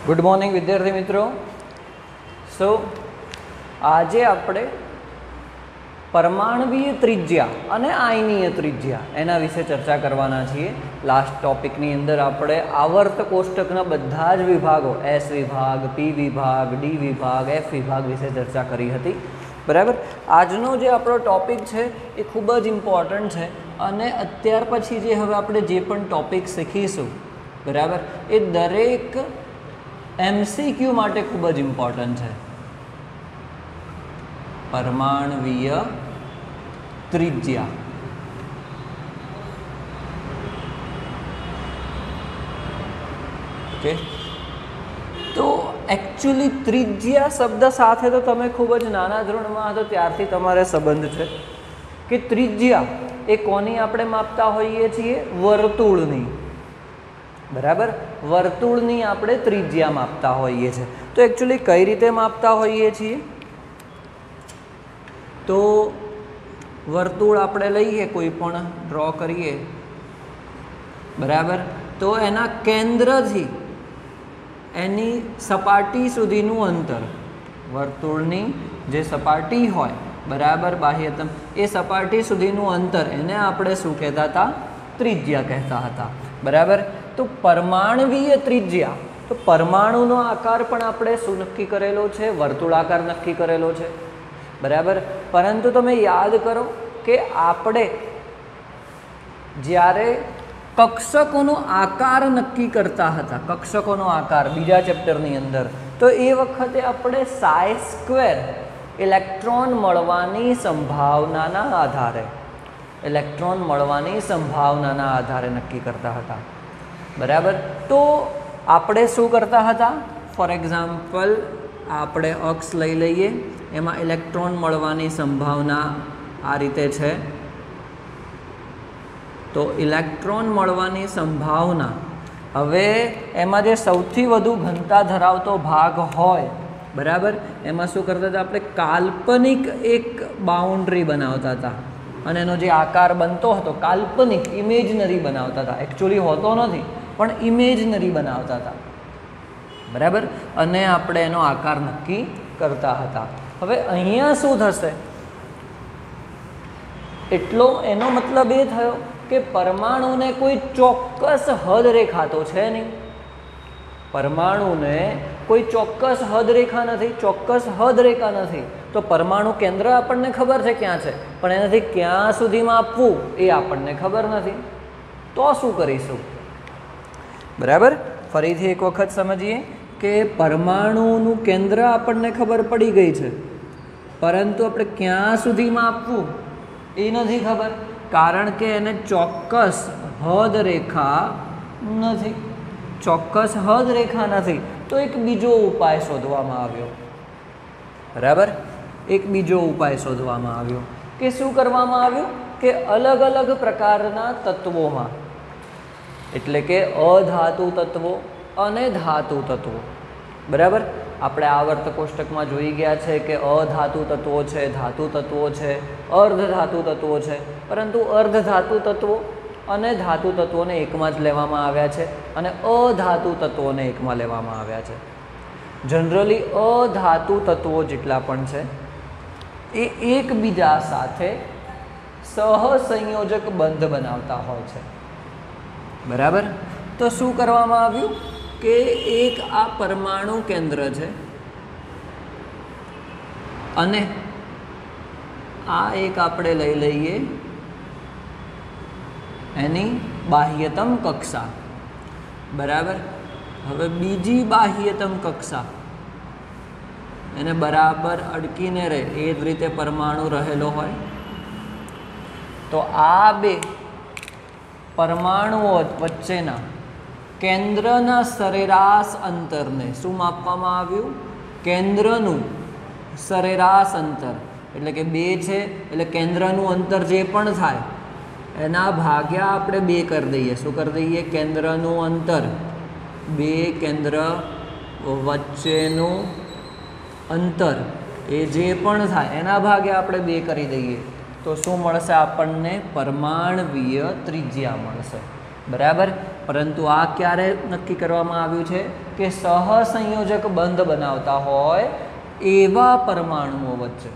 Good morning विद्यार्थी मित्रों। सो आज આપણે परमाणवीय त्रिज्या અને આયનીય ત્રિજ્યા એના વિશે ચર્ચા કરવાના છીએ। લાસ્ટ ટોપિકની અંદર આપણે આવર્ત કોષ્ટકના બધા જ વિભાગો એસ વિભાગ, પી વિભાગ, ડી વિભાગ, એફ વિભાગ વિશે ચર્ચા કરી હતી, બરાબર। આજનો જે આપણો ટોપિક છે એ ખૂબ જ ઇમ્પોર્ટન્ટ છે અને અત્યાર પછી જે હવે આપણે જે પણ ટોપિક શીખીશું, બરાબર, એ દરેક एमसीक्यू माटे खूब ज इम्पोर्टंट है। परमाणवीय त्रिज्या ओके, तो एक्चुअली त्रिज्या शब्द साथे तो तमे खूब ज नाना धोरण में तो त्यारथी तमारे संबंध है कि त्रिज्या ए कोनी आपणे मापता होईए छीए, वर्तुळनी, बराबर। वर्तुळनी आपणे त्रिज्या मापता होईए छे। तो एक्चुअली कई रीते मापता होईए छीए, तो वर्तुळ आपणे लईए, कोई पण ड्रॉ करीए, बराबर। तो एना केंद्रथी एनी सपाटी सुधीनुं अंतर, वर्तुळनी जे सपाटी होय, बराबर, बाह्यतम, ए सपाटी सुधीनुं अंतर एने आपणे शुं कहेता हता? त्रिज्या कहता हता, बराबर। तो परमाणवीय त्रिज्या, तो परमाणुनो आकार पण आपणे शुं नक्की करेलो छे? वर्तुळाकार नक्की करेलो छे, बराबर। परंतु तमे याद करो कि आपणे ज्यारे कक्षकोनो आकार नक्की करता हता, कक्षकोनो आकार बीजा चेप्टरनी अंदर, तो ए वखते आपणे साई स्क्वेर इलेक्ट्रॉन मळवानी संभावनाना आधारे, इलेक्ट्रॉन मळवानी संभावनाना आधारे नक्की करता हता, बराबर। तो आपणे शुं करता हता? फॉर एक्जाम्पल आपणे अक्ष लई लईए, एमां इलेक्ट्रॉन मळवानी संभावना आ रीते छे। तो इलेक्ट्रॉन मळवानी संभावना, हवे एमां जे सौथी वधु घनता धरावतो भाग होय, बराबर, एमां शुं करता हता? आपणे काल्पनिक एक बाउंड्री बनावता हता અને એનો જે આકાર બનતો હતો કાલ્પનિક, ઇમેજનરી બનાવતા હતા, એકચ્યુઅલી હોતો નથી પણ ઇમેજનરી બનાવતા હતા, બરાબર, અને આપણે એનો આકાર નક્કી કરતા હતા। હવે અહીંયા શું થશે? એટલો એનો મતલબ એ થયો કે પરમાણુને કોઈ ચોક્કસ હદ રેખા તો છે નહીં, परमाणुने कोई चौक्कस हद रेखा नहीं, चौक्कस हद रेखा नहीं। तो परमाणु केंद्र आपने खबर है क्या है, पण एनाथी क्या सुधी मापवू ए आपने खबर नहीं, तो शू करीशुं? बराबर। फरीथी एक वखत समझिए कि परमाणुनुं केंद्र आपने खबर पड़ी गई है, परंतु आपणे क्या सुधी मापवू ए नहीं खबर, कारण के एने चौक्कस हद रेखा नहीं, चौक्कस हद रेखा नहीं। तो एक बीजो उपाय शोधवामां आव्यो, बराबर, एक बीजो उपाय शोधवामां आव्यो कि शुं करवामां आव्युं कि अलग अलग प्रकारना तत्वोमां, एटले के अधातु तत्वो अने धातु तत्वो, बराबर। आपणे आवर्त कोष्टकमां जोई गया छे कि अधातु तत्वो छे, धातु तत्वो छे, अर्धधातु तत्वो छे, परंतु अर्धधातु तत्वो અને ધાતુ તત્વોને એકમાં જ લેવામાં આવ્યા છે અને અધાતુ તત્વોને એકમાં લેવામાં આવ્યા છે। જનરલી અધાતુ તત્વો જેટલા પણ છે એ એકબીજા સાથે સહસંયોજક બંધ બનાવતા હોય છે, બરાબર। તો શું કરવામાં આવ્યું કે એક આ પરમાણુ કેન્દ્ર છે અને આ એક આપણે લઈ લઈએ एनी बाह्यतम कक्षा, बराबर। हवे बीजी बाह्यतम कक्षा एने बराबर अडकीने रहे ए ज रीते परमाणु रहेलो होय। तो आ बे परमाणुओ वच्चेना केंद्रना सरेराश अंतरने शुं मापवामां आव्युं? केंद्रनुं सरेराश अंतर, एटले के बे छे एटले केंद्रनुं अंतर जे पण थाय एना भाग्या आपणे बे कर दईए। शुं कर दईए? केंद्रनुं अंतर, बे केंद्र वच्चेनुं अंतर ए जे पण थाय एना भाग्या आपणे बे करी दईए, तो शुं मळशे? आपणने परमाणवीय त्रिज्या मळशे। बराबर। परंतु आ क्यारे नक्की करवामां आव्युं छे के सहसंयोजक बंध बनावता होय एवा परमाणुओ वच्चे।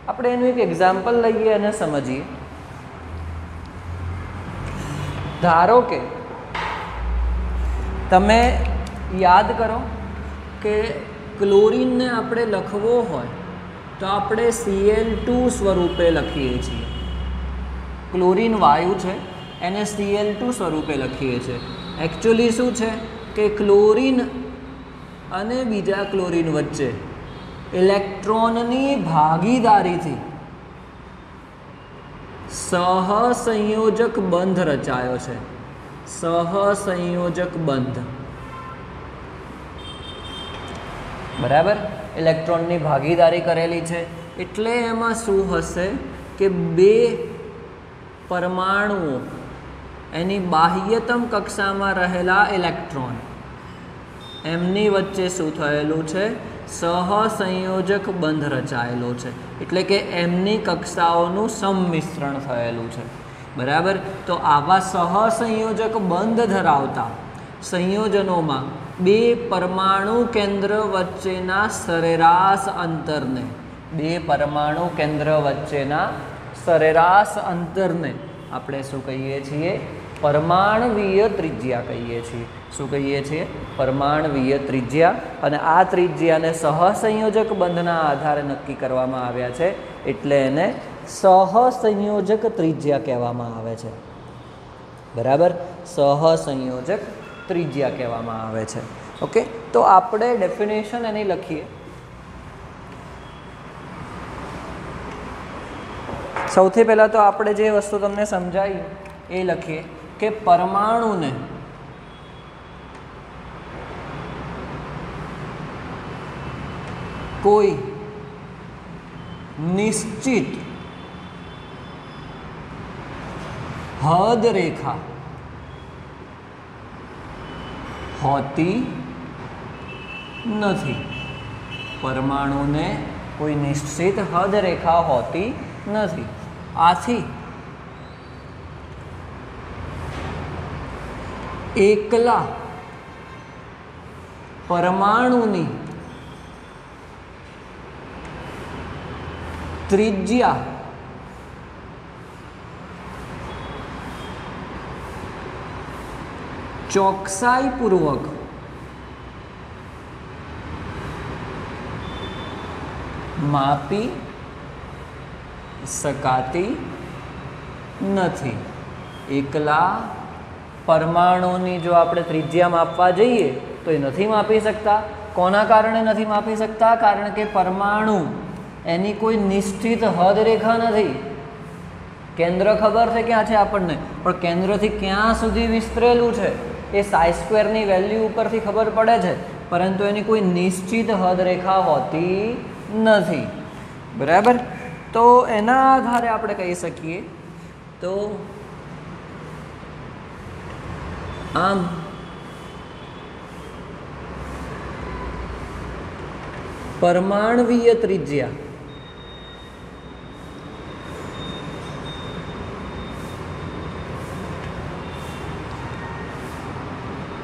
આપણે એનું એક એક્ઝામ્પલ લઈએ અને સમજીએ। ધારો કે તમે યાદ કરો કે ક્લોરીનને આપણે લખવો હોય તો આપણે Cl2 સ્વરૂપે લખીએ છીએ। ક્લોરીન વાયુ છે એને Cl2 સ્વરૂપે લખીએ છીએ। એકચ્યુઅલી શું છે કે ક્લોરીન અને બીજા ક્લોરીન વચ્ચે ઇલેક્ટ્રોનની ભાગીદારીથી સહસંયોજક બંધ રચાયો છે। સહસંયોજક બંધ, બરાબર। ઇલેક્ટ્રોનની ભાગીદારી કરેલી છે એટલે એમાં શું હશે કે બે પરમાણુઓ એની બાહ્યતમ કક્ષામાં રહેલા ઇલેક્ટ્રોન એમની વચ્ચે શું થયેલું છે? સહસંયોજક બંધ રચાયેલો છે, એટલે કે એમની કક્ષાઓનું સંમિશ્રણ થયેલું છે, બરાબર। તો આવા સહસંયોજક બંધ ધરાવતા સંયોજનોમાં બે પરમાણુ કેન્દ્ર વચ્ચેના સરેરાશ અંતરને આપણે શું કહીએ છીએ? પરમાણવીય ત્રિજ્યા કહીએ છીએ। શું કહીએ છીએ? પરમાણવીય ત્રિજ્યા। અને આ ત્રિજ્યાને સહસંયોજક બંધના આધારે નક્કી કરવામાં આવ્યા છે એટલે એને સહસંયોજક ત્રિજ્યા કહેવામાં આવે છે, બરાબર। સહસંયોજક ત્રિજ્યા કહેવામાં આવે છે। ઓકે, તો આપણે ડેફિનેશન એની લખીએ। સૌથી પહેલાં તો આપણે જે વસ્તુ તમને સમજાવી એ લખીએ કે પરમાણુને કોઈ નિશ્ચિત હદ રેખા હોતી નથી। પરમાણુને કોઈ નિશ્ચિત હદ રેખા હોતી નથી। આથી એકલા પરમાણુની ત્રિજ્યા ચોકસાઈપૂર્વક માપી શકાતી નથી। એકલા પરમાણુની જો આપણે ત્રિજ્યા માપવા જઈએ તો એ નથી માપી શકતા। કોના કારણે નથી માપી શકતા? કારણ કે પરમાણુ એની કોઈ નિશ્ચિત હદ રેખા નથી। કેન્દ્ર ખબર છે ક્યાં છે આપણને, પણ કેન્દ્રથી ક્યાં સુધી વિસ્તરેલું છે એ સાઈ² વેલ્યુ ઉપરથી ખબર પડે છે, પરંતુ એની કોઈ નિશ્ચિત હદ રેખા હોતી નથી, બરાબર। તો એના આધારે આપણે કહી શકીએ તો આમ પરમાણવીય ત્રિજ્યા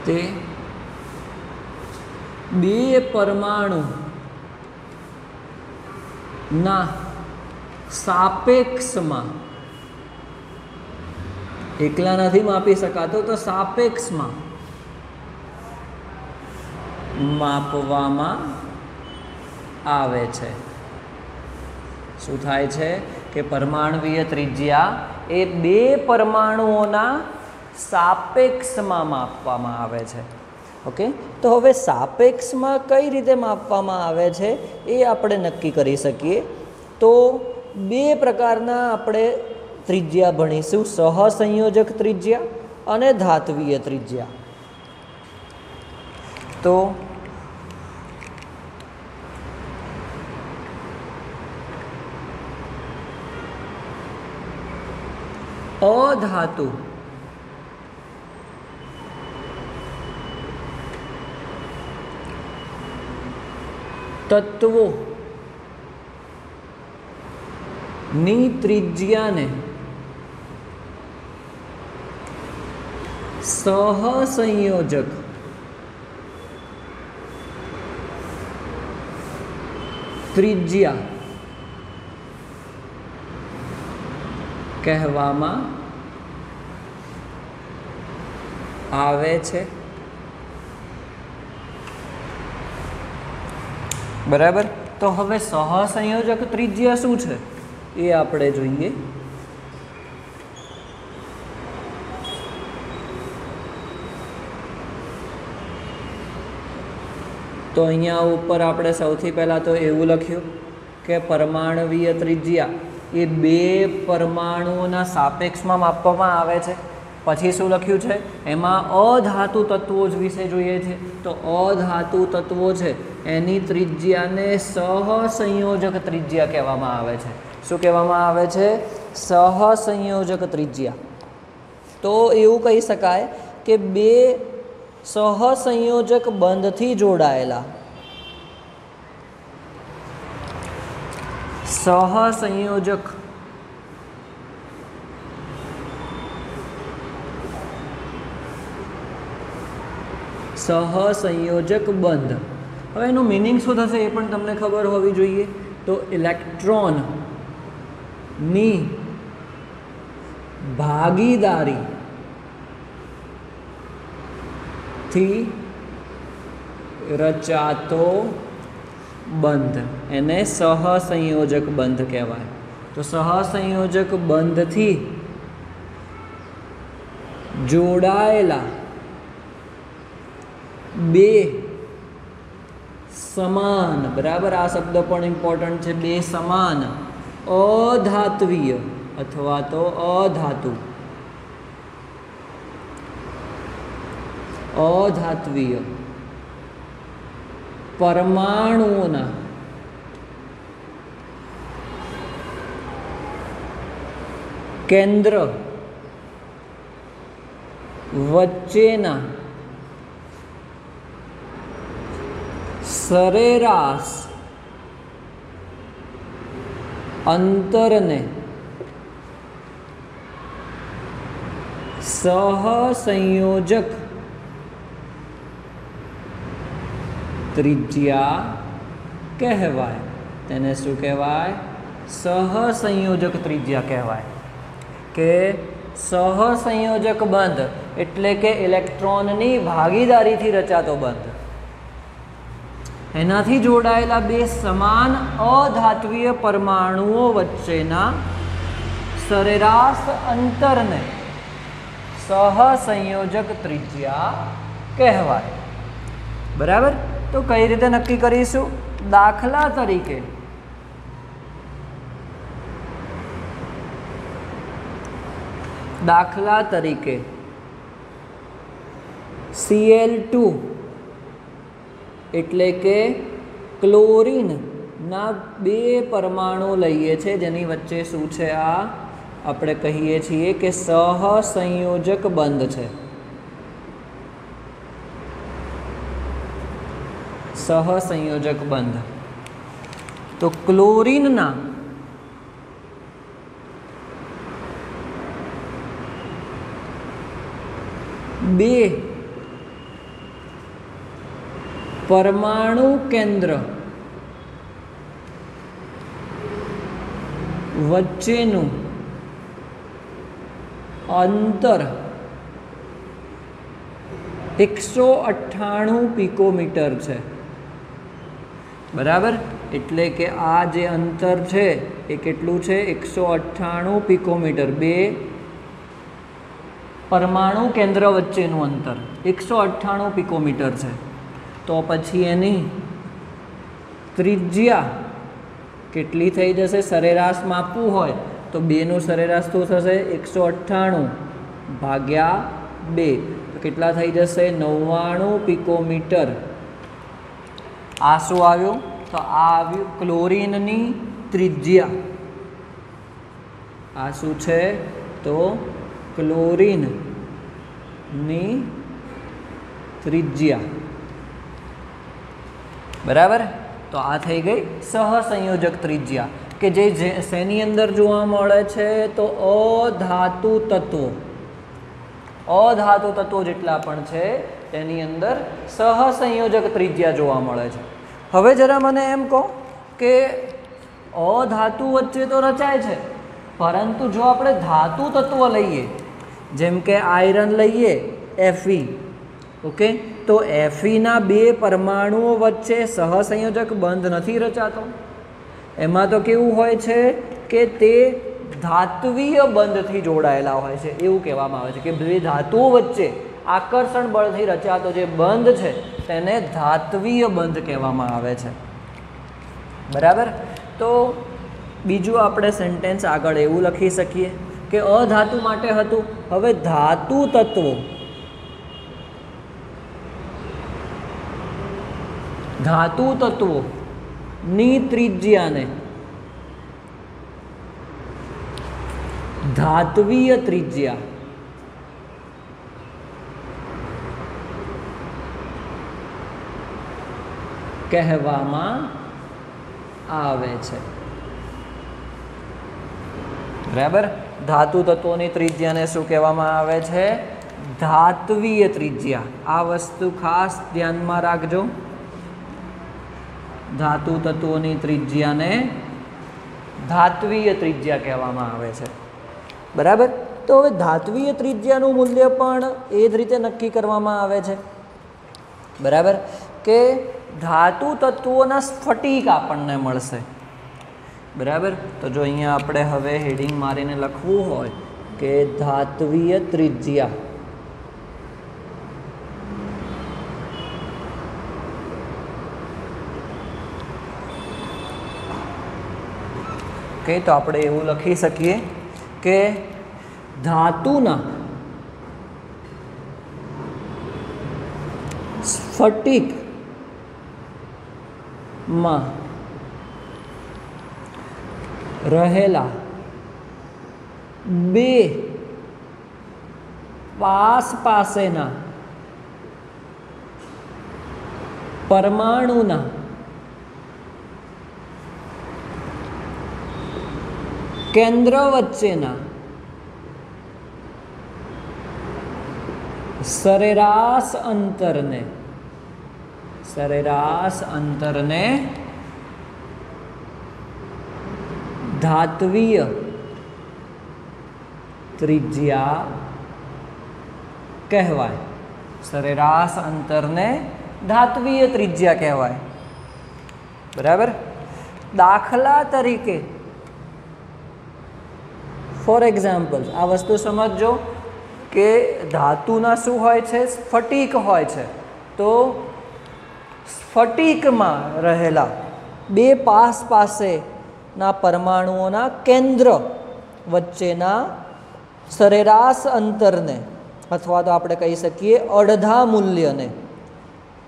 તે બે પરમાણુ ના સાપેક્ષમાં, એકલા નથી માપી શકાતો તો સાપેક્ષમાં માપવામાં આવે છે। શું થાય છે કે પરમાણવીય ત્રિજ્યા એ બે પરમાણુઓના સાપેક્ષમાં માપવામાં આવે છે। ઓકે, તો હવે સાપેક્ષમાં કઈ રીતે માપવામાં આવે છે એ આપણે નક્કી કરી શકીએ। તો બે પ્રકારના આપણે ત્રિજ્યા ભણીશું, સહસંયોજક ત્રિજ્યા અને ધાત્વીય ત્રિજ્યા। તો અધાતુ તત્વો ની ત્રિજ્યાને સહસંયોજક ત્રિજ્યા કહેવામાં આવે છે. બરાબર. તો હવે સહસંયોજક ત્રિજ્યા શું છે એ આપણે જોઈએ. તો અહીંયા ઉપર આપણે સૌથી પહેલાં તો એવું લખ્યું કે પરમાણવીય ત્રિજ્યા એ બે પરમાણુઓના સાપેક્ષમાં માપવામાં આવે છે. પછી શું લખ્યું છે એમાં અધાતુ તત્વો જ વિશે જોઈએ છે. તો અધાતુ તત્વો છે એની ત્રિજ્યાને સહસંયોજક ત્રિજ્યા કહેવામાં આવે છે. શું કહેવામાં આવે છે? સહસંયોજક ત્રિજ્યા. તો એવું કહી શકાય કે બે સહસંયોજક બંધથી જોડાયેલા સહસંયોજક બંધ. હવે એનું મિનિંગ શું થશે એ પણ તમને ખબર હોવી જોઈએ. તો ઇલેક્ટ્રોનની ભાગીદારી થી રચાતો બંધ એને સહસંયોજક બંધ કહેવાય. તો સહસંયોજક બંધથી જોડાયેલા બે સમાન, બરાબર, આ શબ્દ પણ ઇમ્પોર્ટન્ટ છે, બે સમાન અધાત્વીય અથવા તો અધાત્વીય પરમાણુઓના કેન્દ્ર વચ્ચેના સરેરાશ અંતરને સહસંયોજક ત્રિજ્યા કહેવાય. તેને શું કહેવાય? સહસંયોજક ત્રિજ્યા કહેવાય. કે સહસંયોજક બંધ એટલે કે ઇલેક્ટ્રોનની ભાગીદારીથી રચાતો બંધ. એનાથી જોડાયેલા બે સમાન અધાત્વીય પરમાણુઓ વચ્ચેના સરેરાશ અંતરને સહસંયોજક ત્રિજ્યા કહેવાય. બરાબર. તો કઈ રીતે નક્કી કરીશું? દાખલા તરીકે Cl2 એટલે કે ક્લોરીનના બે પરમાણુ લઈએ છીએ જેની વચ્ચે શું છે? આ આપણે કહીએ છીએ કે સહસંયોજક બંધ છે. સહસંયોજક બંધ. તો ક્લોરીનના બે પરમાણુ કેન્દ્ર વચ્ચેનું અંતર 198 પિકોમીટર છે. બરાબર. એટલે કે આ જે અંતર છે એ કેટલું છે? 198 પિકોમીટર. બે પરમાણુ કેન્દ્ર વચ્ચેનું અંતર 198 પિકોમીટર છે. તો પછી એની ત્રિજ્યા કેટલી થઈ જશે? સરેરાશ માપવું હોય તો બેનું સરેરાશ શું થશે? 198 ભાગ્યા 2. તો કેટલા થઈ જશે? 99 પિકોમીટર. આ શું આવ્યું? તો આ આવ્યું ક્લોરીનની ત્રિજ્યા. આ શું છે? તો ક્લોરીનની ત્રિજ્યા. બરાબર. તો આ થઈ ગઈ સહસંયોજક ત્રિજ્યા કે જે શેની અંદર જોવા મળે છે? તો અધાતુ તત્વો. અધાતુ તત્વો જેટલા પણ છે તેની અંદર સહસંયોજક ત્રિજ્યા જોવા મળે છે. હવે જરા મને એમ કહો કે અધાતુ વચ્ચે તો રચાય છે, પરંતુ જો આપણે ધાતુ તત્વ લઈએ, જેમ કે આયરન લઈએ Fe, ઓકે, તો Feના બે પરમાણુઓ વચ્ચે સહસંયોજક બંધ નથી રચાતો. એમાં તો કેવું હોય છે કે તે ધાત્વીય બંધથી જોડાયેલા હોય છે. એવું કહેવામાં આવે છે કે બે ધાતુઓ વચ્ચે આકર્ષણ બળથી રચાતો જે બંધ છે તેને ધાત્વીય બંધ કહેવામાં આવે છે. બરાબર. તો બીજું આપણે સેન્ટેન્સ આગળ એવું લખી શકીએ કે અધાતુ માટે હતું. હવે ધાતુ તત્વોની ત્રિજ્યાને ધાત્વીય ત્રિજ્યા કહેવામાં આવે છે. બરાબર. ધાતુ તત્વોની ત્રિજ્યાને શું કહેવામાં આવે છે? ધાત્વીય ત્રિજ્યા. આ વસ્તુ ખાસ ધ્યાનમાં રાખજો. ધાતુ તત્વોની ત્રિજ્યાને ધાત્વીય ત્રિજ્યા કહેવામાં આવે છે. બરાબર. તો હવે ધાત્વીય ત્રિજ્યાનું મૂલ્ય પણ એ જ રીતે નક્કી કરવામાં આવે છે. બરાબર, કે ધાતુ તત્વોના સ્ફટિક આપણને મળશે. બરાબર. તો જો અહીંયા આપણે હવે હેડિંગ મારીને લખવું હોય કે ધાત્વીય ત્રિજ્યા, ઓકે, તો આપણે એવું લખી શકીએ કે ધાતુના સ્ફટિકમાં રહેલા બે પાસેના પરમાણુના કેન્દ્ર વચ્ચેના સરેરાશ અંતરને ધાત્વીય ત્રિજ્યા કહેવાય. સરેરાશ અંતરને ધાત્વીય ત્રિજ્યા કહેવાય. બરાબર. દાખલા તરીકે, ફોર એક્ઝામ્પલ, આ વસ્તુ સમજજો કે ધાતુના શું હોય છે? સ્ફટિક હોય છે. તો સ્ફટિકમાં રહેલા બે પાસેના પરમાણુઓના કેન્દ્ર વચ્ચેના સરેરાશ અંતરને, અથવા તો આપણે કહી શકીએ અડધા મૂલ્યને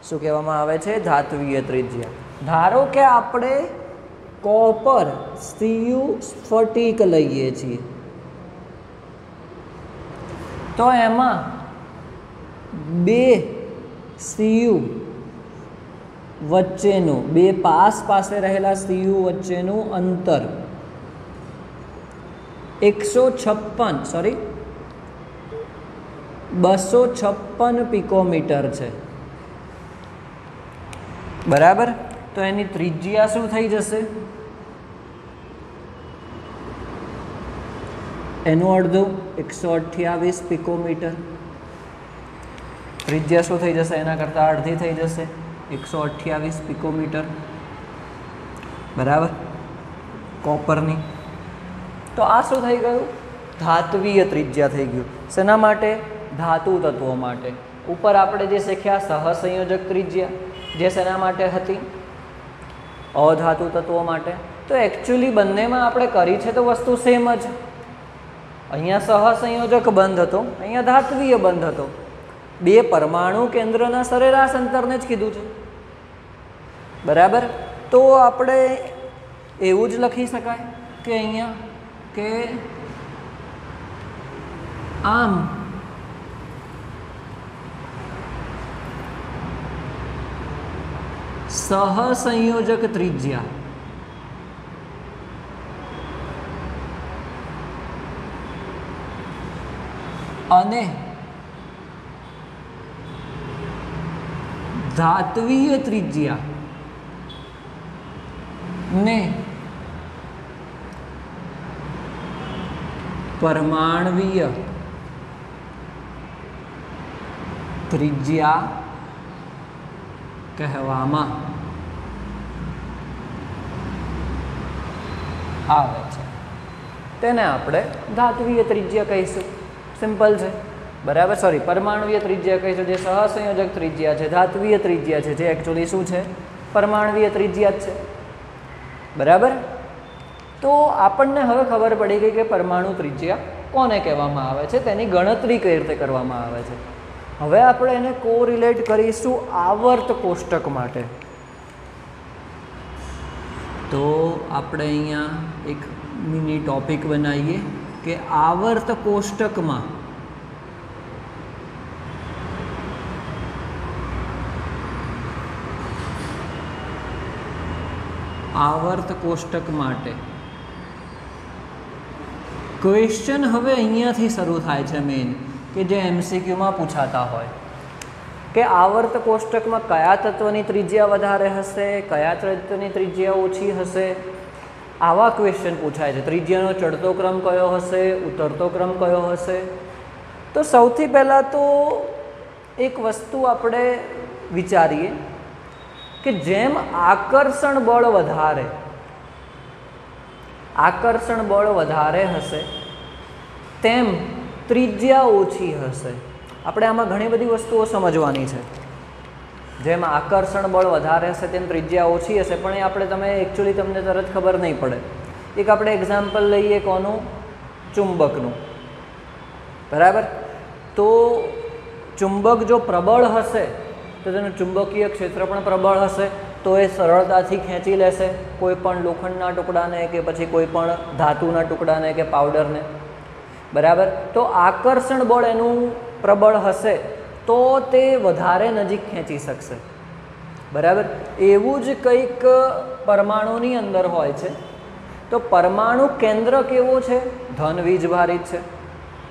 શું કહેવામાં આવે છે? ધાત્વીય ત્રિજ્યા. ધારો કે આપણે કોપર Cu સ્ફટિક લઈએ છીએ, તો એમાં બે Cu વચ્ચેનું, બે પાસે રહેલા Cu વચ્ચેનું અંતર 256 પિકોમીટર છે. બરાબર. તો એની ત્રિજ્યા શું થઈ જશે? એનું અડધું 128 પિકોમીટર. ત્રિજ્યા શું થઈ જશે? એના કરતાં અડધી થઈ જશે, 128 પિકોમીટર. બરાબર, કોપરની. તો આ શું થઈ ગયું? ધાત્વીય ત્રિજ્યા થઈ ગયું. શેના માટે? ધાતુ તત્વો માટે. ઉપર આપણે જે શીખ્યા સહસંયોજક ત્રિજ્યા, જે શેના માટે હતી? અધાતુ તત્વો માટે. તો એકચ્યુઅલી બંનેમાં આપણે કરી છે તો વસ્તુ સેમ જ. અહીંયા સહસંયોજક બંધ હતો, અહીંયા ધાત્વીય બંધ હતો. બે પરમાણુ કેન્દ્રના સરેરાશ અંતરને જ કીધું છે. બરાબર. તો આપણે એવું જ લખી શકાય કે અહીંયા કે આમ સહસંયોજક ત્રિજ્યા અને ધાત્વીય ત્રિજ્યા ને પરમાણવીય ત્રિજ્યા કહેવામાં આવે છે. તેને આપણે ધાત્વીય ત્રિજ્યા કહીશું. સિમ્પલ છે, બરાબર. સોરી, પરમાણવીય ત્રિજ્યા કહીશું, જે સહસંયોજક ત્રિજ્યા છે. ધાત્વીય ત્રિજ્યા છે જે એકચ્યુઅલી શું છે? પરમાણવીય ત્રિજ્યા જ છે, બરાબર. તો આપણને હવે ખબર પડી ગઈ કે પરમાણુ ત્રિજ્યા કોને કહેવામાં આવે છે, તેની ગણતરી કઈ રીતે કરવામાં આવે છે. હવે આપણે એને કોરિલેટ કરીશું આવર્ત કોષ્ટક માટે. તો આપણે અહીંયા એક મિની ટોપિક બનાવીએ કે આવર્ત કોષ્ટકમાં આવર્ત કોષ્ટક માટે ક્વેશ્ચન હવે અહીંયાથી શરૂ થાય છે મેઇન, કે જે MCQમાં પૂછાતા હોય કે આવર્ત કોષ્ટકમાં કયા તત્વની ત્રિજ્યા વધારે હશે, કયા તત્વની ત્રિજ્યા ઓછી હશે, આવા ક્વેશ્ચન પૂછાય છે. ત્રિજ્યાનો ચડતો ક્રમ કયો હશે, ઉતરતો ક્રમ કયો હશે. તો સૌથી પહેલાં તો એક વસ્તુ આપણે વિચારીએ કે જેમ આકર્ષણ બળ વધારે હશે તેમ ત્રિજ્યા ઓછી હશે. આપણે આમાં ઘણી બધી વસ્તુઓ સમજવાની છે. જેમ આકર્ષણ બળ વધારે હશે તેમ ત્રિજ્યા ઓછી હશે, પણ એ આપણે એકચ્યુઅલી તમને તરત ખબર નહીં પડે. એક આપણે એક્ઝામ્પલ લઈએ કોનું? ચુંબકનું, બરાબર. તો ચુંબક જો પ્રબળ હશે તો તેનું ચુંબકીય ક્ષેત્ર પણ પ્રબળ હશે, તો એ સરળતાથી ખેંચી લેશે કોઈ પણ લોખંડના ટુકડાને કે પછી કોઈ પણ ધાતુના ટુકડાને કે પાવડરને, બરાબર. તો આકર્ષણ બળ એનું પ્રબળ હશે તો તે વધારે નજીક ખેંચી શકશે, બરાબર. એવું જ કંઈક પરમાણુની અંદર હોય છે. તો પરમાણુ કેન્દ્ર કેવો છે? ધન વીજભારિત છે.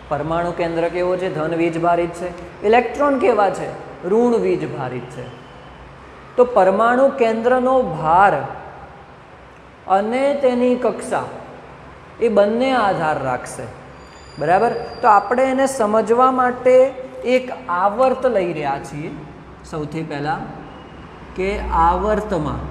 પરમાણુ કેન્દ્ર કેવો છે? ધન વીજભારિત છે. ઇલેક્ટ્રોન કેવા છે? ઋણ વીજભારિત છે. તો પરમાણુ કેન્દ્રનો ભાર અને તેની કક્ષા એ બંને આધાર રાખશે, બરાબર. તો આપણે એને સમજવા માટે એક આવર્ત લઈ રહ્યા છીએ. સૌથી પહેલાં કે આવર્તમાં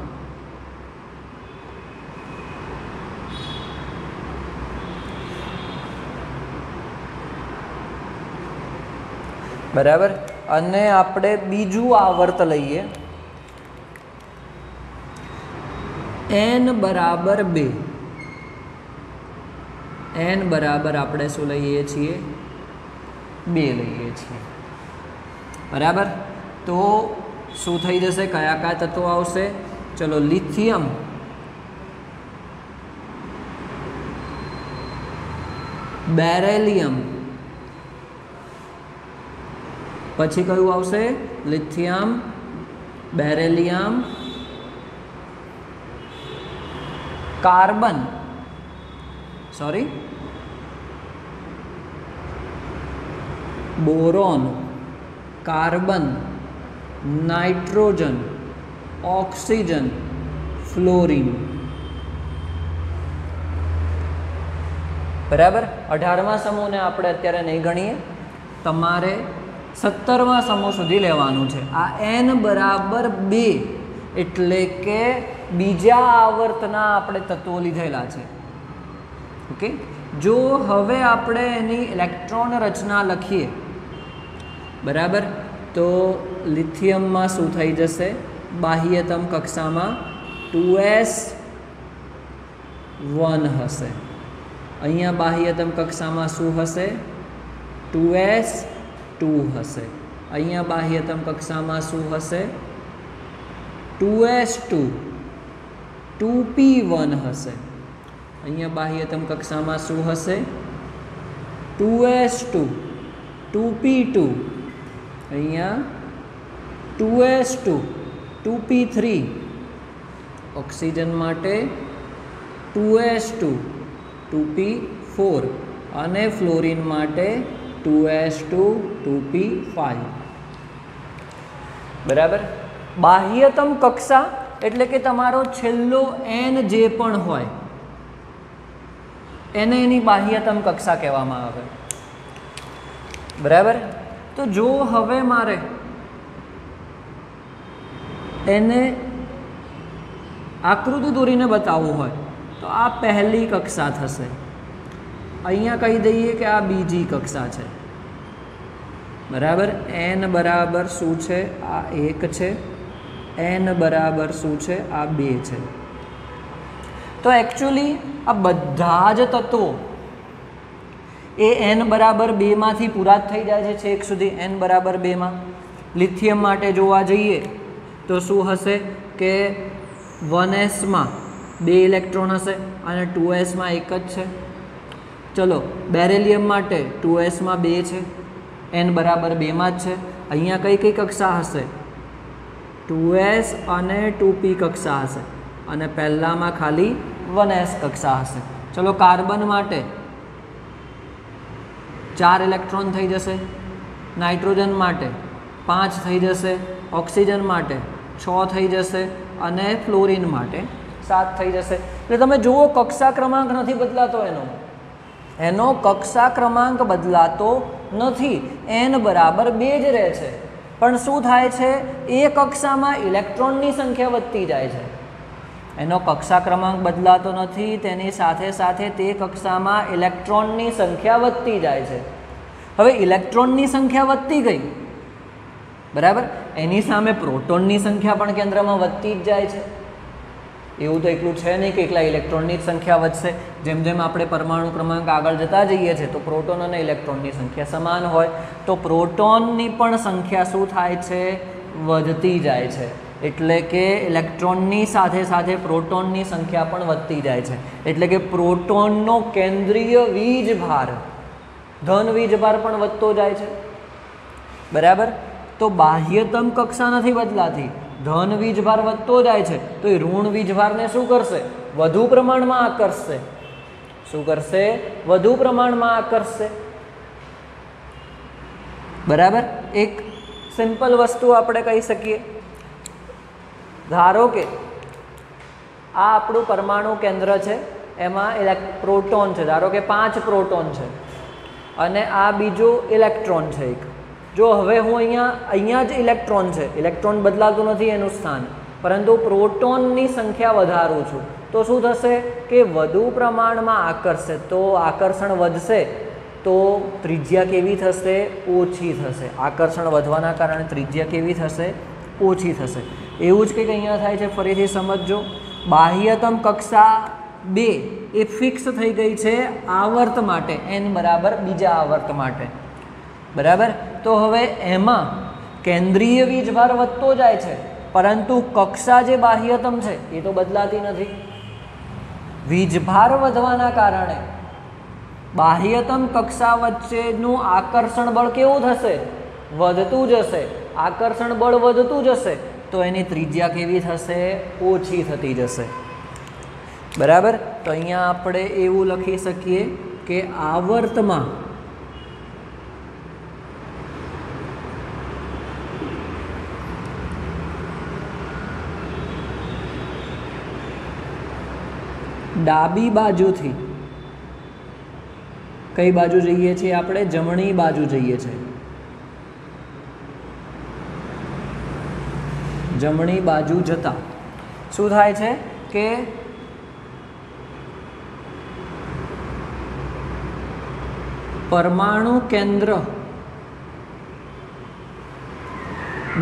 બરાબર, અને આપણે બીજું આવર્ત લઈએ n બરાબર 2. n બરાબર આપણે શું લઈએ છીએ? 2 લઈએ છીએ, બરાબર. તો શું થઈ જશે? કયા કયા તત્વો આવશે? ચલો, લિથિયમ, બેરેલિયમ, પછી કયું આવશે? Lithium, beryllium, carbon, sorry boron, carbon, nitrogen, oxygen, fluorine, બરાબર. 18મા સમૂહને આપણે અત્યારે નહીં ગણીએ, તમારે 17મા સમૂહ સુધી લેવાનું છે. આ n બરાબર 2 એટલે કે બીજા આવર્તના આપણે તત્વો લીધેલા છે. ઓકે. જો હવે આપણે એની ઇલેક્ટ્રોન રચના લખીએ, બરાબર, તો લિથિયમમાં શું થઈ જશે? બાહ્યતમ કક્ષામાં 2s1 હશે. અહીંયા બાહ્યતમ કક્ષામાં શું હશે? 2s2 હશે. અહીંયા બાહ્યતમ કક્ષામાં શું હશે? 2s2, 2p1 હશે. અહીંયા બાહ્યતમ કક્ષામાં શું હશે? 2s2, 2p2, અહીંયા 2s2, 2p3. ઓક્સિજન માટે 2s2, 2p4 અને ફ્લોરિન માટે 2s2, 2p5, બરાબર. બાહ્યતમ કક્ષા એટલે કે તમારો છેલ્લો n જે પણ હોય એને એની બાહ્યતમ કક્ષા કહેવામાં આવે, બરાબર. તો જો હવે મારે એને આકૃતિ દોરીને બતાવવું હોય તો આ પહેલી કક્ષા થશે. અહીંયા કહી દઈએ કે આ બીજી કક્ષા છે, બરાબર. n બરાબર શું છે? આ 1 છે. n બરાબર શું છે? આ 2 છે. તો એકચ્યુઅલી આ બધા જ તત્વો એ n બરાબર 2 માંથી પૂરા જ થઈ જાય છે છેક સુધી. n બરાબર 2 માં લિથિયમ માટે જોવા જઈએ તો શું હશે કે 1s માં 2 ઇલેક્ટ્રોન હશે અને 2s માં 1 જ છે. ચલો બેરેલિયમ માટે 2s માં 2 છે, n બરાબર 2 માં જ છે. અહીંયા કઈ કઈ કક્ષા હશે? 2s અને 2p કક્ષા હશે અને પહેલામાં ખાલી 1s કક્ષા હશે. ચલો કાર્બન માટે 4 ઇલેક્ટ્રોન થઈ જશે, નાઇટ્રોજન માટે 5 થઈ જશે, ઓક્સિજન માટે 6 થઈ જશે અને ફ્લોરિન માટે 7 થઈ જશે. એટલે તમે જુઓ કક્ષા ક્રમાંક નથી બદલાતો, એનો કક્ષા ક્રમાંક બદલાતો નથી, n બરાબર 2 જ રહે છે. પણ શું થાય છે? એ કક્ષામાં ઇલેક્ટ્રોનની સંખ્યા વધતી જાય છે. એનો કક્ષા ક્રમાંક બદલાતો નથી, તેની સાથે સાથે તે કક્ષામાં ઇલેક્ટ્રોનની સંખ્યા વધતી જાય છે. હવે ઇલેક્ટ્રોનની સંખ્યા વધતી ગઈ, બરાબર. એની સામે પ્રોટોનની સંખ્યા પણ કેન્દ્રમાં વધતી જ જાય છે. એવું તો એકલું છે નહીં કે એકલા ઇલેક્ટ્રોનની જ સંખ્યા વધશે. જેમ જેમ આપણે પરમાણુ ક્રમાંક આગળ જતા જઈએ છીએ તો પ્રોટોન અને ઇલેક્ટ્રોનની સંખ્યા સમાન હોય તો પ્રોટોનની પણ સંખ્યા શું થાય છે? વધતી જાય છે. એટલે કે ઇલેક્ટ્રોનની સાથે સાથે પ્રોટોનની સંખ્યા પણ વધતી જાય છે. એટલે કે પ્રોટોનનો કેન્દ્રીય વીજભાર, ધન વીજભાર પણ વધતો જાય છે, બરાબર. તો બાહ્યતમ કક્ષા નથી બદલાતી, ધન વીજભાર વધતો જાય છે તો એ ઋણ વીજભારને શું કરશે? વધુ પ્રમાણમાં આકર્ષશે. શું કરશે? વધુ પ્રમાણમાં આકર્ષશે, બરાબર. એક સિમ્પલ વસ્તુ આપણે કહી શકીએ. ધારો કે આ આપણું પરમાણુ કેન્દ્ર છે, એમાં પ્રોટોન છે, ધારો કે 5 પ્રોટોન છે અને આ બીજો ઇલેક્ટ્રોન છે એક. જો હવે હું અહીંયા જ ઇલેક્ટ્રોન છે, ઇલેક્ટ્રોન બદલાતું નથી એનું સ્થાન, પરંતુ પ્રોટોનની સંખ્યા વધારું છું તો શું થશે કે વધુ પ્રમાણમાં આકર્ષશે. તો આકર્ષણ વધશે તો ત્રિજ્યા કેવી થશે? ઓછી થશે. આકર્ષણ વધવાના કારણે ત્રિજ્યા કેવી થશે? ઓછી થશે. એવું જ કંઈક અહીંયા થાય છે. ફરીથી સમજજો. બાહ્યતમ કક્ષા 2 એ ફિક્સ થઈ ગઈ છે આવર્ત માટે, n બરાબર બીજા આવર્ત માટે, બરાબર. તો હવે એમાં કેન્દ્રીય વીજભાર વધતો જાય છે પરંતુ કક્ષા જે બાહ્યતમ છે એ તો બદલાતી નથી. વીજભાર વધવાના કારણે બાહ્યતમ કક્ષા વચ્ચેનું આકર્ષણ બળ કેવું થશે? વધતું જશે. આકર્ષણ બળ વધતું જશે તો એની ત્રિજ્યા કેવી થશે? ઓછી થતી જશે, બરાબર. તો અહીંયા આપણે એવું લખી શકીએ કે આવર્તમાં ડાબી બાજુથી કઈ બાજુ જઈએ છીએ આપણે? જમણી બાજુ જઈએ છીએ. જમણી બાજુ જતા શું થાય છે કે પરમાણુ કેન્દ્ર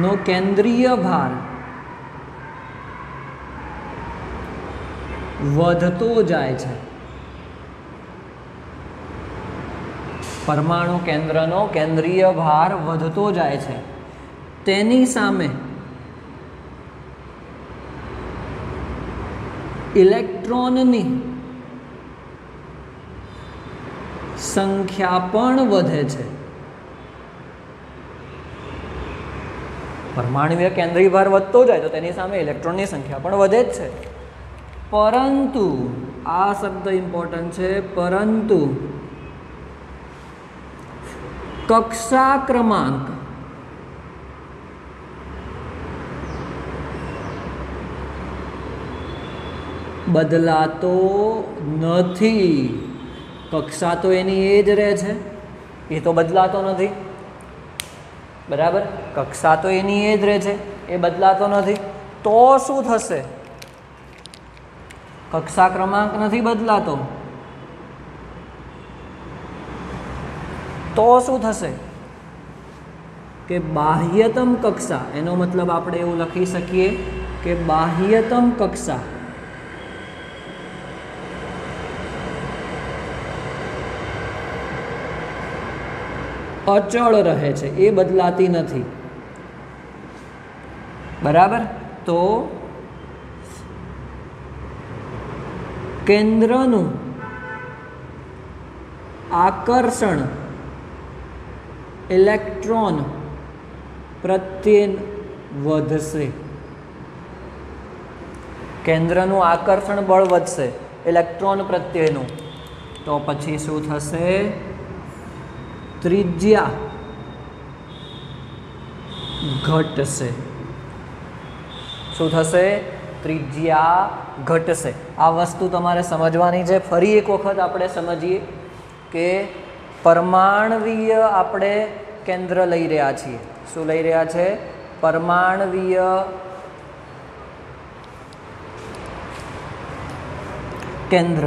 નો કેન્દ્રીય ભાર વધતો જાય છે. પરમાણુ કેન્દ્રનો કેન્દ્રીય ભાર વધતો જાય છે. તેની સામે ઇલેક્ટ્રોનની સંખ્યા પણ વધે છે. પરમાણુય કેન્દ્રીય ભાર વધતો જાય તો તેની સામે ઇલેક્ટ્રોનની સંખ્યા પણ વધે જ છે. પરંતુ આ શબ્દ ઇમ્પોર્ટન્ટ છે, પરંતુ કક્ષા ક્રમાંક બદલાતો નથી. કક્ષા તો એની એ જ રહે છે, એ તો બદલાતો નથી. બરાબર, કક્ષા તો એની એ જ રહે છે, એ બદલાતો નથી. તો શું થશે? કક્ષા ક્રમાંક નથી બદલાતો તો શું થશે કે બાહ્યતમ કક્ષા, એનો મતલબ આપણે એવું લખી શકીએ કે બાહ્યતમ કક્ષા અચળ રહે છે, એ બદલાતી નથી. બરાબર, તો કેન્દ્રનું આકર્ષણ ઇલેક્ટ્રોન પ્રત્યે વધશે. કેન્દ્રનું આકર્ષણ બળ વધશે ઇલેક્ટ્રોન પ્રત્યેનું, તો પછી શું થશે? ત્રિજ્યા ઘટશે. શું થશે? ત્રિજ્યા ઘટશે. આ વસ્તુ તમારે સમજવાની છે. ફરી એક વખત આપણે સમજીએ કે પરમાણવીય આપણે કેન્દ્ર લઈ રહ્યા છીએ. શું લઈ રહ્યા છે? પરમાણવીય કેન્દ્ર.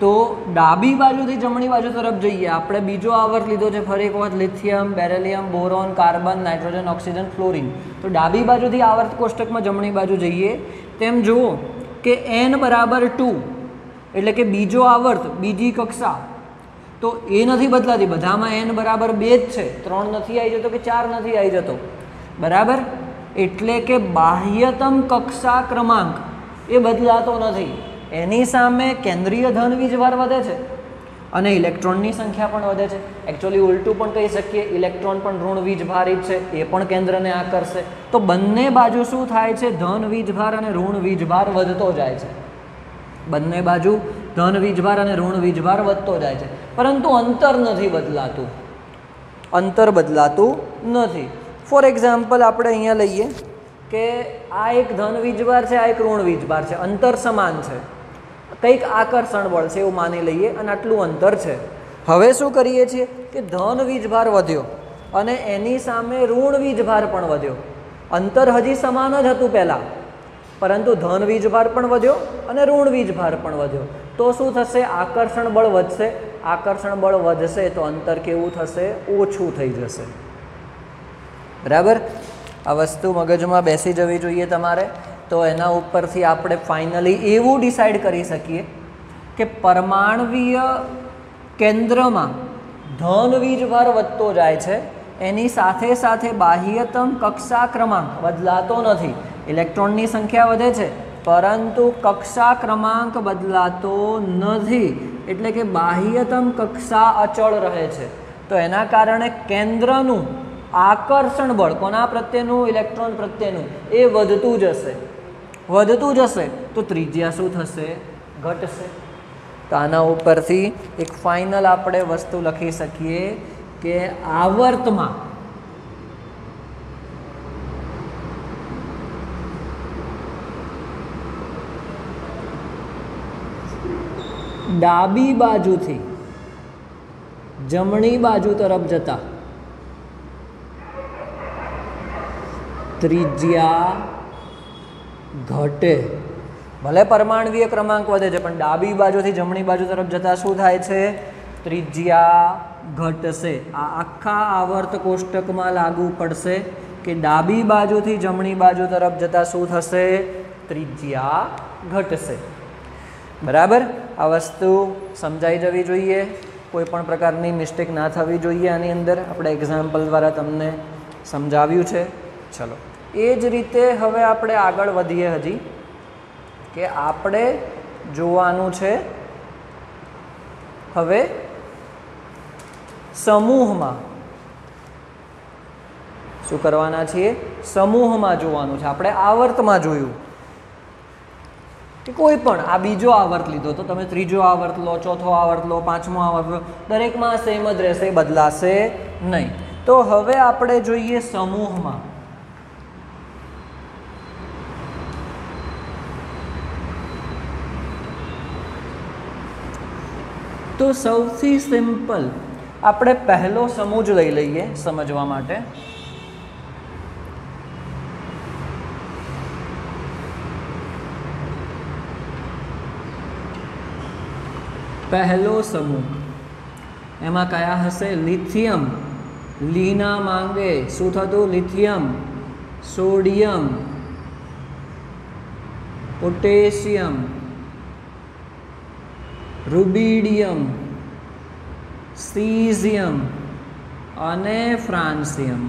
તો ડાબી બાજુથી જમણી બાજુ તરફ જઈએ. આપણે બીજો આવર્ત લીધો છે ફરી એક વખત, lithium, beryllium, boron, carbon, nitrogen, oxygen, fluorine. તો ડાબી બાજુથી આવર્ત કોષ્ટકમાં જમણી બાજુ જઈએ તેમ જુઓ કે n બરાબર 2 એટલે કે બીજો આવર્ત, બીજી કક્ષા, તો એ નથી બદલાતી. બધામાં n બરાબર 2 જ છે, 3 નથી આવી જતો કે 4 નથી આવી જતો. બરાબર, એટલે કે બાહ્યતમ કક્ષા ક્રમાંક એ બદલાતો નથી. એની સામે કેન્દ્રીય ધન વીજભાર વધે છે અને ઇલેક્ટ્રોનની સંખ્યા પણ વધે છે. એકચ્યુઅલી ઉલટું પણ કહી શકીએ, ઇલેક્ટ્રોન પણ ઋણ વીજભારિત છે, એ પણ કેન્દ્રને આકર્ષે. તો બંને બાજુ શું થાય છે? ધન વીજભાર અને ઋણ વીજભાર વધતો જાય છે. બંને બાજુ ધન વીજભાર અને ઋણ વીજભાર વધતો જાય છે, પરંતુ અંતર નથી બદલાતું. અંતર બદલાતું નથી. ફોર એક્ઝામ્પલ આપણે અહીંયા લઈએ કે આ એક ધન વીજભાર છે, આ એક ઋણ વીજભાર છે, અંતર સમાન છે, કંઈક આકર્ષણ બળ છે એવું માની લઈએ અને આટલું અંતર છે. હવે શું કરીએ છીએ કે ધન વીજભાર વધ્યો અને એની સામે ઋણ વીજભાર પણ વધ્યો. અંતર હજી સમાન જ હતું પહેલાં, પરંતુ ધન વીજભાર પણ વધ્યો અને ઋણ વીજભાર પણ વધ્યો. તો શું થશે? આકર્ષણ બળ વધશે. આકર્ષણ બળ વધશે તો અંતર કેવું થશે? ઓછું થઈ જશે. બરાબર, આ વસ્તુ મગજમાં બેસી જવી જોઈએ તમારે. તો એના ઉપરથી આપણે ફાઇનલી એવું ડિસાઇડ કરી શકીએ કે પરમાણવીય કેન્દ્રમાં ધન વીજભાર વધતો જાય છે, એની સાથે સાથે બાહ્યતમ કક્ષા ક્રમાંક બદલાતો નથી. ઇલેક્ટ્રોનની સંખ્યા વધે છે પરંતુ કક્ષા ક્રમાંક બદલાતો નથી, એટલે કે બાહ્યતમ કક્ષા અચળ રહે છે. તો એના કારણે કેન્દ્રનું આકર્ષણ બળ, કોના પ્રત્યેનું? ઇલેક્ટ્રોન પ્રત્યેનું, એ વધતું જશે. વધતું જશે તો ત્રિજ્યા શું થશે? ઘટશે. તો આના ઉપરથી એક ફાઇનલ આપણે વસ્તુ લખી શકીએ કે આવર્તમાં ડાબી બાજુથી જમણી બાજુ તરફ જતા ત્રિજ્યા ઘટે. ભલે પરમાણવીય ક્રમાંક વધે છે પણ ડાબી બાજુથી જમણી બાજુ તરફ જતાં શું થાય છે? ત્રિજ્યા ઘટશે. આ આખા આવર્ત કોષ્ટકમાં લાગુ પડશે કે ડાબી બાજુથી જમણી બાજુ તરફ જતાં શું થશે? ત્રિજ્યા ઘટશે. બરાબર, આ વસ્તુ સમજાઈ જવી જોઈએ, કોઈ પણ પ્રકારની મિસ્ટેક ના થવી જોઈએ. આની અંદર આપણે એક્ઝામ્પલ દ્વારા તમને સમજાવ્યું છે. ચલો, એ જ રીતે હવે આપણે આગળ વધીએ હજી કે આપણે જોવાનું છે હવે સમૂહમાં શું કરવાના છીએ? સમૂહમાં જોવાનું છે. આપણે આવર્તમાં જોયું કે કોઈ પણ આ બીજો આવર્ત લીધો તો તમે ત્રીજો આવર્ત લો, ચોથો આવર્ત લો, પાંચમો આવર્ત લો, દરેકમાં સેમ જ રહેશે, બદલાશે નહીં. તો હવે આપણે જોઈએ સમૂહમાં. तो સૌથી સિમ્પલ આપણે પહેલો સમૂહ જ લઈ લઈએ સમજવા માટે. પહેલો સમૂહ એમાં કયા હશે? લિથિયમ. લીના માંગે શું થતું? Lithium, sodium, potassium, rubidium, caesium અને फ्रांसियम.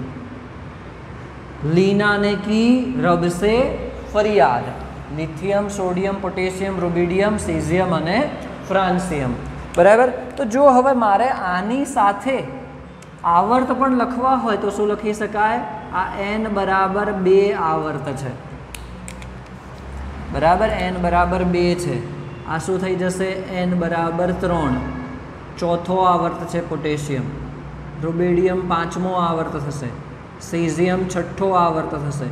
लीना ने की रब से फरियाद. Lithium, sodium, potassium, rubidium, caesium અને फ्रांसियम. बराबर. तो जो हवे मारे आनी साथे आवर्त पण लखवा होय तो शुं लखी शकाय? आ n बराबर 2 आवर्त छे. बराबर. n बराबर 2 छे. आ शू थई जशे? n बराबर 3. चौथो आवर्त है पोटेशियम. रुबिडियम 5मो आवर्त थशे. सीजियम 6ठो आवर्त थशे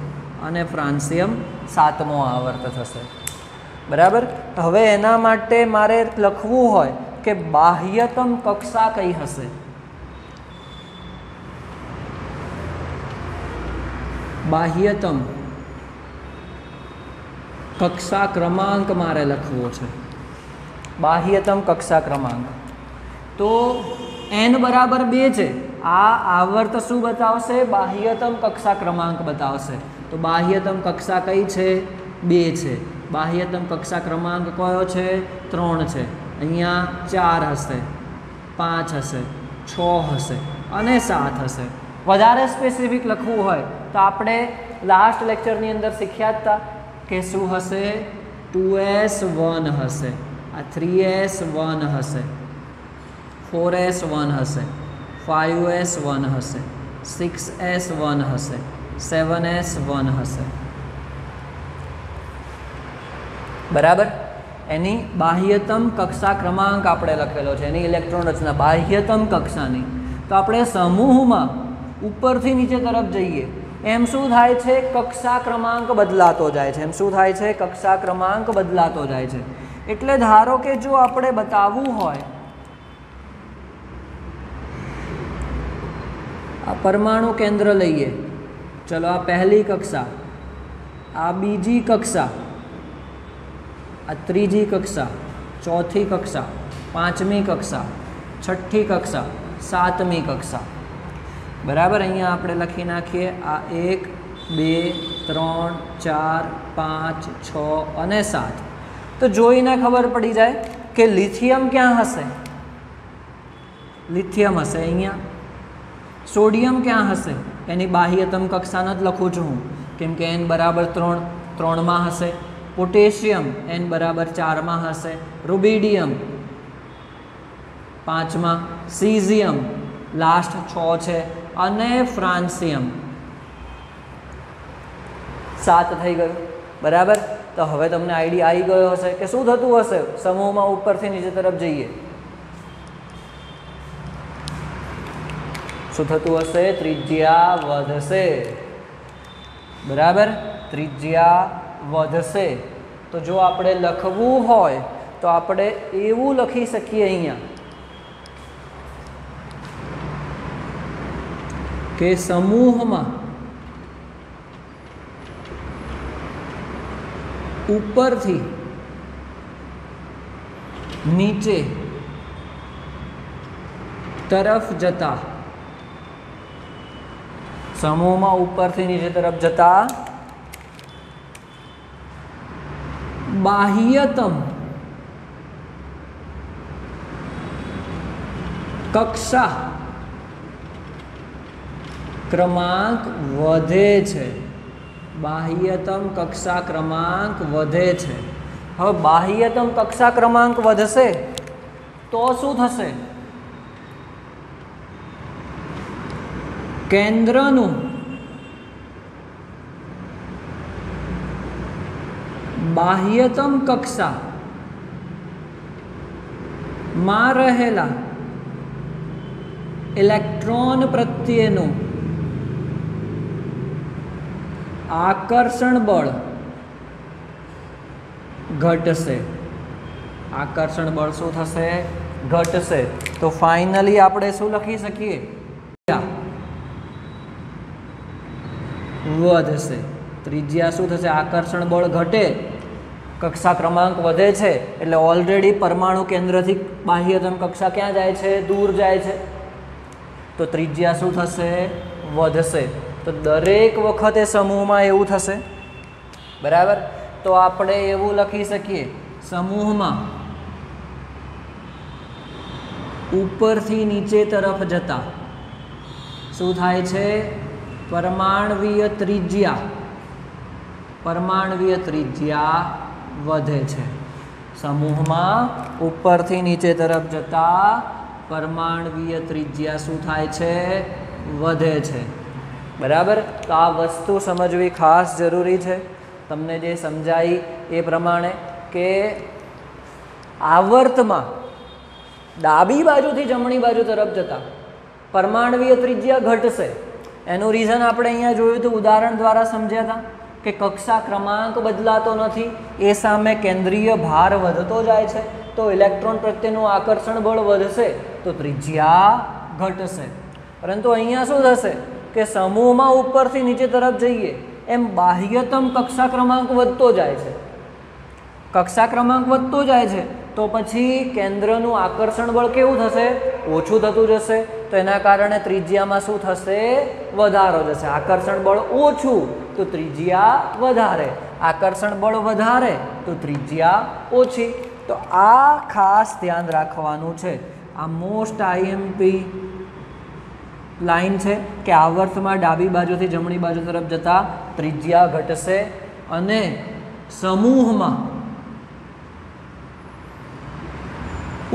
અને फ्रांसियम 7मो आवर्त थशे. बराबर. तो हवे एना माटे मारे लखवू होय के बाह्यतम कक्षा कई हशे? बाह्यतम कक्षा क्रमांक मारे लखवो छे. बाह्यतम कक्षा क्रमांक तो n बराबर 2 है. आ आवर्त शू बतावशे? बाह्यतम कक्षा क्रमांक बतावशे. तो बाह्यतम कक्षा कई है? 2 है. बाह्यतम कक्षा क्रमांक कयो छे? 3 है. अहींया 4 हशे, 5 हशे, 6 हशे અને 7 हशे. वधारे स्पेसिफिक लखवू होय तो आपणे लास्ट लेक्चरनी अंदर शीख्या था કે શું હશે? 2s1 હશે, આ 3s1 હશે, 4s1 હશે, 5s1 હશે, 6s1 હશે, 7s1 હશે. બરાબર. એની બાહ્યતમ કક્ષા ક્રમાંક આપણે લખેલો છે, એની ઇલેક્ટ્રોન રચના બાહ્યતમ કક્ષાની. તો આપણે સમૂહમાં ઉપરથી નીચે તરફ જઈએ એમ શું થાય છે? કક્ષા ક્રમાંક બદલાતો જાય છે. એમ શું થાય છે? કક્ષા ક્રમાંક બદલાતો જાય છે. એટલે ધારો કે જો આપણે બતાવવું હોય આ પરમાણુ કેન્દ્ર લઈએ. ચલો આ પહેલી કક્ષા, આ બીજી કક્ષા, આ ત્રીજી કક્ષા, ચોથી કક્ષા, પાંચમી કક્ષા, છઠ્ઠી કક્ષા, સાતમી કક્ષા. बराबर. अहीं आपणे लखी नाखीए आ 1 2 3 4 5 6 અને 7. तो जोईने खबर पड़ी जाए कि लिथियम क्या हशे? लिथियम हशे अहींया. सोडियम क्या हशे? एनी बाह्यतम कक्षा ज लखूँ छूँ हूँ केम के n बराबर 3 3 में हशे. पोटेशियम n बराबर 4 में हशे. रुबिडियम 5 में. सीजियम लास्ट 6 है અને फ्रांसियम 7 થઈ ગયું. बराबर. तो हवे तमने आइडिया आई गयो हशे कि शुं थतुं हशे समूहमां उपरथी नीचे तरफ जईए. शुं थतुं हशे? त्रिज्या वधशे. बराबर. त्रिज्या वधशे. तो जो आपणे लखवुं होय तो आपणे एवुं लखी सकीए अहींया के समूह में ऊपर थी नीचे तरफ जता, समूह में ऊपर थी नीचे तरफ जता बाह्यतम कक्षा क्रमांक वधे छे. बाह्यतम कक्षा क्रमांक वधे छे. हवे बाह्यतम कक्षा क्रमांक वधशे तो शुं थशे? केंद्रनु बाह्यतम कक्षा में रहेला इलेक्ट्रॉन प्रत्येनु आकर्षण बल घटशे. आकर्षण बल शुं थशे? ઘટશે. તો ફાઇનલી આપણે શું લખી શકીએ? વધશે. ત્રિજ્યા શું થશે? આકર્ષણ બળ ઘટે, કક્ષા ક્રમાંક વધે છે એટલે ઓલરેડી પરમાણુ કેન્દ્રથી બાહ્યતમ કક્ષા ક્યાં જાય છે? દૂર જાય છે. તો ત્રિજ્યા શું થશે? વધશે. તો દરેક વખતે સમૂહમાં એવું થશે, બરાબર. તો આપણે એવું લખી શકીએ, સમૂહમાં ઉપરથી નીચે તરફ જતા શું થાય છે? પરમાણવીય ત્રિજ્યા વધે છે. સમૂહમાં ઉપરથી નીચે તરફ જતા પરમાણવીય ત્રિજ્યા શું થાય છે? વધે છે, બરાબર. તો આ વસ્તુ સમજવી ખાસ જરૂરી છે. તમને જે સમજાઈ એ પ્રમાણે કે આવર્તમાં ડાબી બાજુથી જમણી બાજુ તરફ જતા પરમાણવીય ત્રિજ્યા ઘટશે. એનું રીઝન આપણે અહીંયા જોયું હતું, ઉદાહરણ દ્વારા સમજ્યા હતા કે કક્ષા ક્રમાંક બદલાતો નથી, એ સામે કેન્દ્રીય ભાર વધતો જાય છે, તો ઇલેક્ટ્રોન પ્રત્યેનું આકર્ષણ બળ વધશે તો ત્રિજ્યા ઘટશે. પરંતુ અહીંયા શું થશે કે સમૂહમાં ઉપરથી નીચે તરફ જઈએ એમ બાહ્યતમ કક્ષા ક્રમાંક વધતો જાય છે. કક્ષા ક્રમાંક વધતો જાય છે તો પછી કેન્દ્રનું આકર્ષણ બળ કેવું થશે? ઓછું થતું જશે. તો એના કારણે ત્રિજ્યામાં શું થશે? વધારો જશે. આકર્ષણ બળ ઓછું તો ત્રિજ્યા વધારે, આકર્ષણ બળ વધારે તો ત્રિજ્યા ઓછી. તો આ ખાસ ધ્યાન રાખવાનું છે. આ મોસ્ટ આઈએમપી લાઈન છે કે આવર્તમાં ડાબી બાજુથી જમણી બાજુ તરફ જતા ત્રિજ્યા ઘટશે અને સમૂહમાં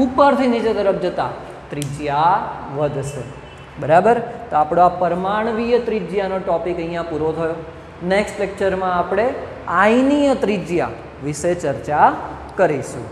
ઉપરથી નીચે તરફ જતા ત્રિજ્યા વધશે, બરાબર. તો આપણો આ પરમાણવીય ત્રિજ્યાનો ટોપિક અહીંયા પૂરો થયો. નેક્સ્ટ લેક્ચરમાં આપણે આયનીય ત્રિજ્યા વિશે ચર્ચા કરીશું.